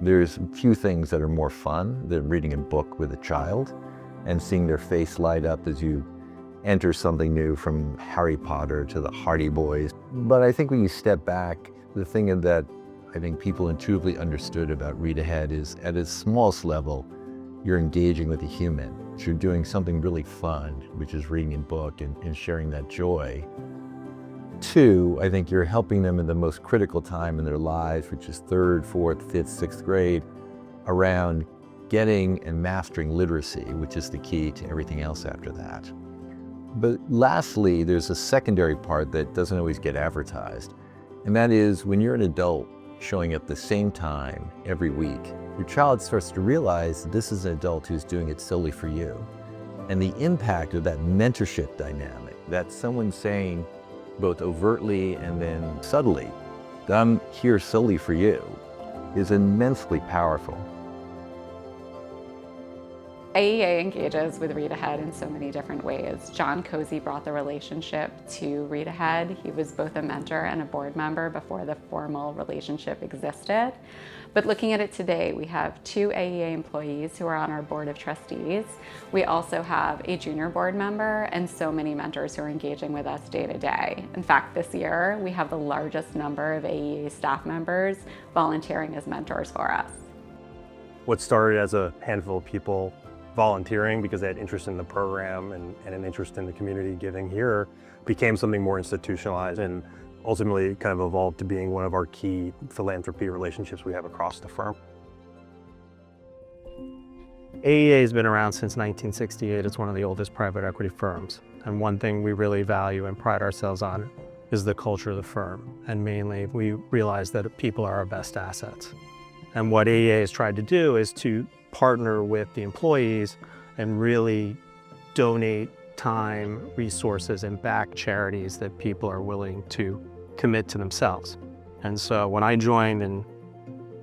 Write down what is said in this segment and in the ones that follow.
There's a few things that are more fun than reading a book with a child and seeing their face light up as you enter something new, from Harry Potter to the Hardy Boys. But I think when you step back, the thing that I think people intuitively understood about Read Ahead is, at its smallest level, you're engaging with a human. You're doing something really fun, which is reading a book and sharing that joy. Two, I think you're helping them in the most critical time in their lives, which is 3rd, 4th, 5th, 6th grade, around getting and mastering literacy, which is the key to everything else after that. But lastly, there's a secondary part that doesn't always get advertised, and that is when you're an adult showing up the same time every week, your child starts to realize that this is an adult who's doing it solely for you. And the impact of that mentorship dynamic, that someone saying both overtly and then subtly, that I'm here solely for you, is immensely powerful. AEA engages with Read Ahead in so many different ways. John Cozy brought the relationship to Read Ahead. He was both a mentor and a board member before the formal relationship existed. But looking at it today, we have 2 AEA employees who are on our board of trustees. We also have a junior board member and so many mentors who are engaging with us day to day. In fact, this year, we have the largest number of AEA staff members volunteering as mentors for us. What started as a handful of people volunteering because they had interest in the program and an interest in the community giving here became something more institutionalized and ultimately kind of evolved to being one of our key philanthropy relationships we have across the firm. AEA has been around since 1968. It's one of the oldest private equity firms. And one thing we really value and pride ourselves on is the culture of the firm. And mainly we realize that people are our best assets. And what AEA has tried to do is to partner with the employees and really donate time, resources, and back charities that people are willing to commit to themselves. And so when I joined in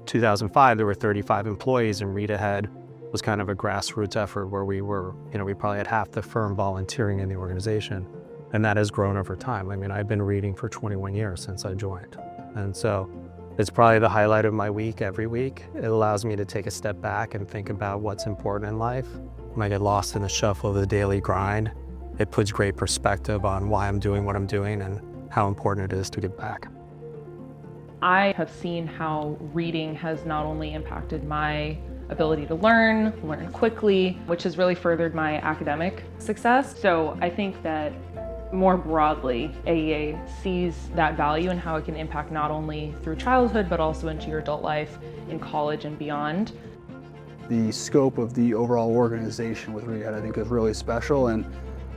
2005, there were 35 employees, and Read Ahead was kind of a grassroots effort where we probably had half the firm volunteering in the organization. And that has grown over time. I mean, I've been reading for 21 years since I joined. And so it's probably the highlight of my week every week. It allows me to take a step back and think about what's important in life. When I get lost in the shuffle of the daily grind, it puts great perspective on why I'm doing what I'm doing and how important it is to give back. I have seen how reading has not only impacted my ability to learn quickly, which has really furthered my academic success. So I think that more broadly, AEA sees that value and how it can impact not only through childhood, but also into your adult life in college and beyond. The scope of the overall organization with Read Ahead, I think, is really special, and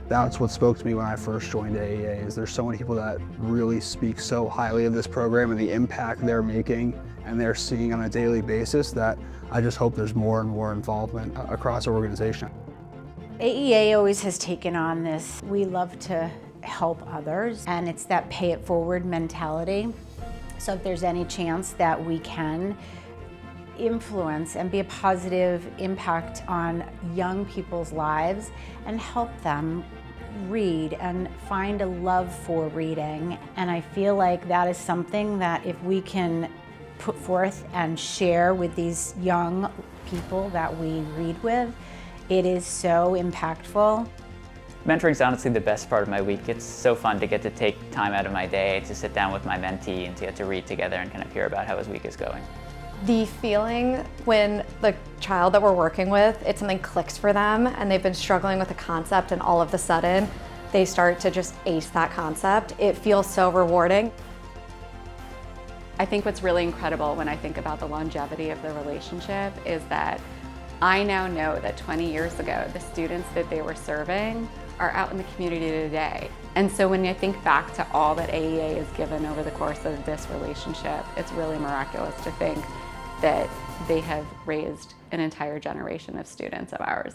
that's what spoke to me when I first joined AEA, is there's so many people that really speak so highly of this program and the impact they're making and they're seeing on a daily basis, that I just hope there's more and more involvement across our organization. AEA always has taken on this, we love to help others, and it's that pay it forward mentality. So if there's any chance that we can influence and be a positive impact on young people's lives and help them read and find a love for reading. And I feel like that is something that if we can put forth and share with these young people that we read with, it is so impactful. Mentoring is honestly the best part of my week. It's so fun to get to take time out of my day to sit down with my mentee and to get to read together and kind of hear about how his week is going. The feeling when the child that we're working with, something clicks for them and they've been struggling with a concept and all of a sudden they start to just ace that concept, it feels so rewarding. I think what's really incredible when I think about the longevity of the relationship is that I now know that 20 years ago, the students that they were serving are out in the community today. And so when I think back to all that AEA has given over the course of this relationship, it's really miraculous to think that they have raised an entire generation of students of ours.